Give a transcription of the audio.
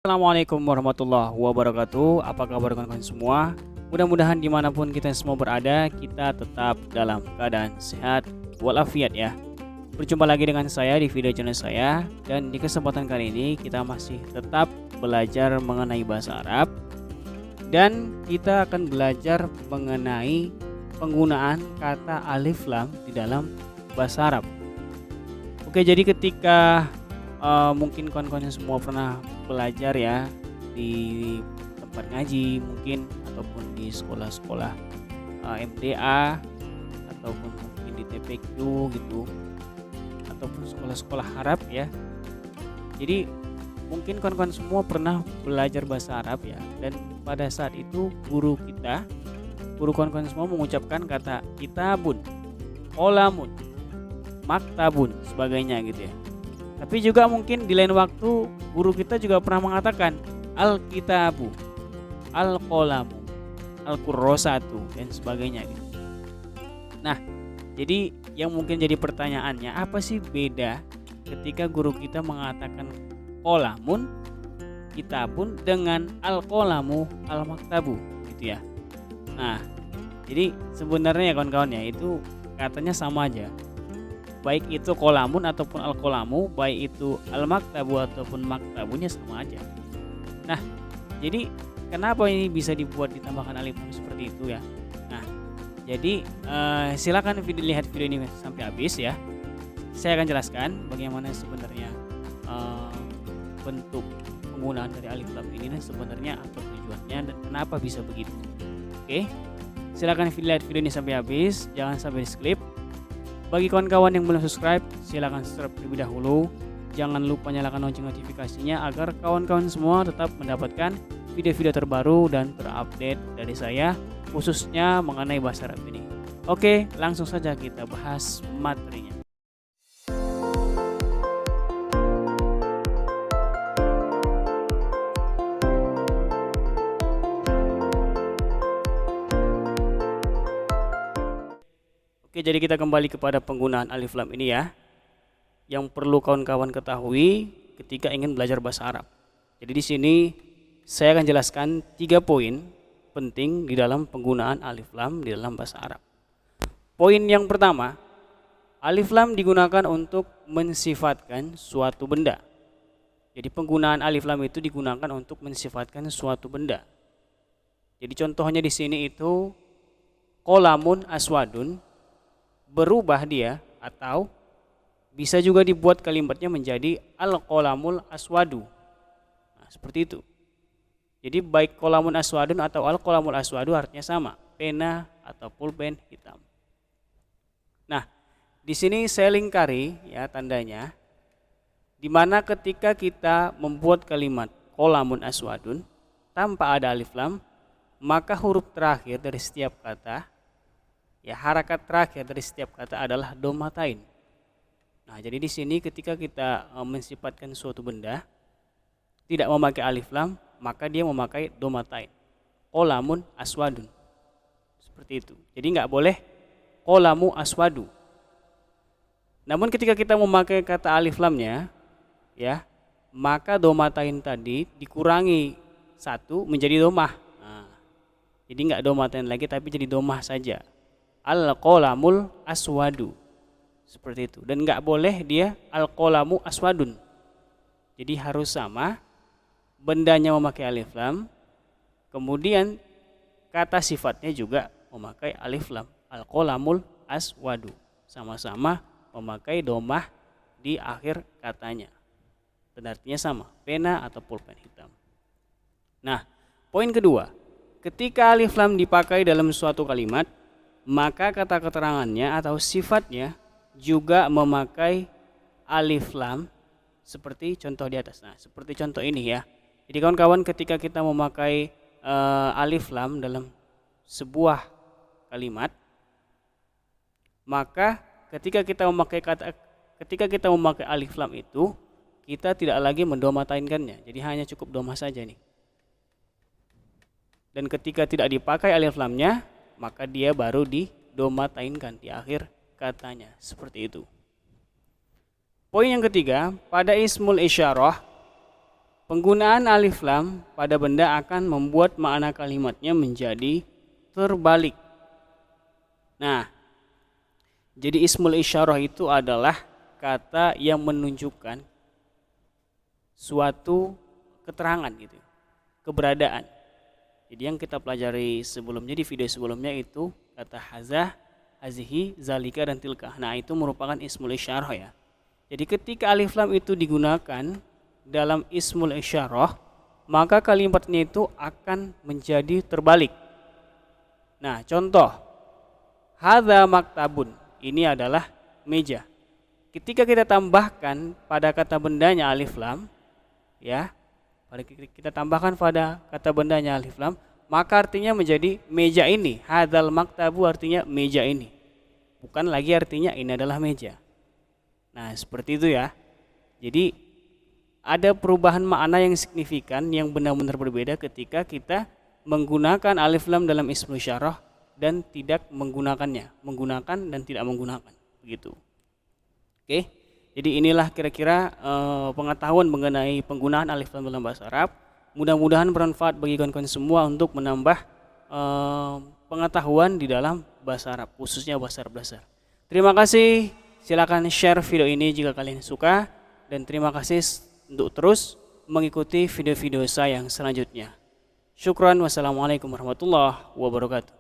Assalamualaikum warahmatullahi wabarakatuh. Apa kabar kawan-kawan semua? Mudah-mudahan dimanapun kita semua berada, kita tetap dalam keadaan sehat walafiat ya. Berjumpa lagi dengan saya di video channel saya. Dan di kesempatan kali ini kita masih tetap belajar mengenai bahasa Arab. Dan kita akan belajar mengenai penggunaan kata alif lam di dalam bahasa Arab. Oke, jadi ketika mungkin kawan-kawan semua pernah belajar ya di tempat ngaji mungkin, ataupun di sekolah-sekolah MTA, ataupun mungkin di TPQ gitu, ataupun sekolah-sekolah Arab ya. Jadi mungkin kawan-kawan semua pernah belajar bahasa Arab ya, dan pada saat itu guru kawan-kawan semua mengucapkan kata kitabun, qalamun, maktabun, sebagainya gitu ya. Tapi juga mungkin di lain waktu guru kita juga pernah mengatakan al-kitabu, al-qalamu, al-kurrosatu, dan sebagainya gitu. Nah, jadi yang mungkin jadi pertanyaannya, apa sih beda ketika guru kita mengatakan qalamun, kitabun dengan al-qalamu, al-maktabu gitu ya. Nah, jadi sebenarnya ya kawan-kawan ya, itu katanya sama aja. Baik itu qalamun ataupun al-qalamu, baik itu al-maktabu ataupun maktabunya sama aja. Nah, jadi kenapa ini bisa dibuat ditambahkan alif lam seperti itu ya? Nah, jadi silakan lihat video ini sampai habis ya. Saya akan jelaskan bagaimana sebenarnya bentuk penggunaan dari alif lam ini dan sebenarnya apa tujuannya dan kenapa bisa begitu. Oke, silakan lihat video ini sampai habis, jangan sampai di skip. Bagi kawan-kawan yang belum subscribe, silakan subscribe terlebih dahulu. Jangan lupa nyalakan lonceng notifikasinya agar kawan-kawan semua tetap mendapatkan video-video terbaru dan terupdate dari saya, khususnya mengenai bahasa Arab ini. Oke, langsung saja kita bahas materinya. Oke, jadi kita kembali kepada penggunaan alif lam ini ya. Yang perlu kawan-kawan ketahui ketika ingin belajar bahasa Arab. Jadi di sini saya akan jelaskan 3 poin penting di dalam penggunaan alif lam di dalam bahasa Arab. Poin yang pertama, alif lam digunakan untuk mensifatkan suatu benda. Jadi penggunaan alif lam itu digunakan untuk mensifatkan suatu benda. Jadi contohnya di sini itu qalamun aswadun, berubah dia, atau bisa juga dibuat kalimatnya menjadi al-qalamul aswadu. Nah, seperti itu. Jadi baik qalamun aswadun atau al-qalamul aswadu artinya sama, pena atau pulpen hitam. Nah, di sini saya lingkari ya tandanya, di mana ketika kita membuat kalimat qalamun aswadun tanpa ada alif lam, maka huruf terakhir dari setiap kata ya, harakat terakhir dari setiap kata adalah domatain. Nah, jadi di sini ketika kita mensifatkan suatu benda tidak memakai alif lam, maka dia memakai domatain. Qalamun aswadun. Seperti itu. Jadi nggak boleh qalamu aswadu. Namun ketika kita memakai kata alif lamnya ya, maka domatain tadi dikurangi 1 menjadi domah. Nah, jadi nggak domatain lagi tapi jadi domah saja. Al-qalamul aswadu, seperti itu. Dan nggak boleh dia al-qalamu aswadun. Jadi harus sama, bendanya memakai alif lam, kemudian kata sifatnya juga memakai alif lam. Al-qalamul aswadu, sama-sama memakai domah di akhir katanya. Dan artinya sama, pena atau pulpen hitam. Nah, poin kedua, ketika alif lam dipakai dalam suatu kalimat, maka kata keterangannya atau sifatnya juga memakai alif lam seperti contoh di atas. Nah, seperti contoh ini ya. Jadi kawan-kawan, ketika kita memakai alif lam dalam sebuah kalimat, maka ketika kita memakai alif lam itu, kita tidak lagi mendomatainkannya. Jadi hanya cukup domah saja nih. Dan ketika tidak dipakai alif lamnya, maka dia baru didomatainkan di akhir katanya, seperti itu. Poin yang ketiga, pada ismul isyarah Penggunaan alif lam pada benda akan membuat makna kalimatnya menjadi terbalik. Nah, jadi ismul isyarah itu adalah kata yang menunjukkan suatu keterangan gitu, keberadaan. Jadi yang kita pelajari sebelumnya di video sebelumnya itu kata hazah, hazihi, zalika dan tilka. Nah, itu merupakan ismul isyarah ya. Jadi ketika alif lam itu digunakan dalam ismul isyarah, maka kalimatnya itu akan menjadi terbalik. Nah, contoh, hadza maktabun, ini adalah meja. Ketika kita tambahkan pada kata bendanya alif lam, ya, kita tambahkan pada kata bendanya alif lam, maka artinya menjadi meja ini. Hadzal maktabu artinya meja ini, bukan lagi artinya ini adalah meja. Nah, seperti itu ya. Jadi ada perubahan makna yang signifikan yang benar-benar berbeda ketika kita menggunakan alif lam dalam ismul isyarah dan tidak menggunakannya, menggunakan dan tidak menggunakan, begitu. Oke, jadi inilah kira-kira pengetahuan mengenai penggunaan alif lam dalam bahasa Arab. Mudah-mudahan bermanfaat bagi kawan-kawan semua untuk menambah pengetahuan di dalam bahasa Arab, khususnya bahasa Arab dasar. Terima kasih, silakan share video ini jika kalian suka, dan terima kasih untuk terus mengikuti video-video saya yang selanjutnya. Syukran, wassalamualaikum warahmatullahi wabarakatuh.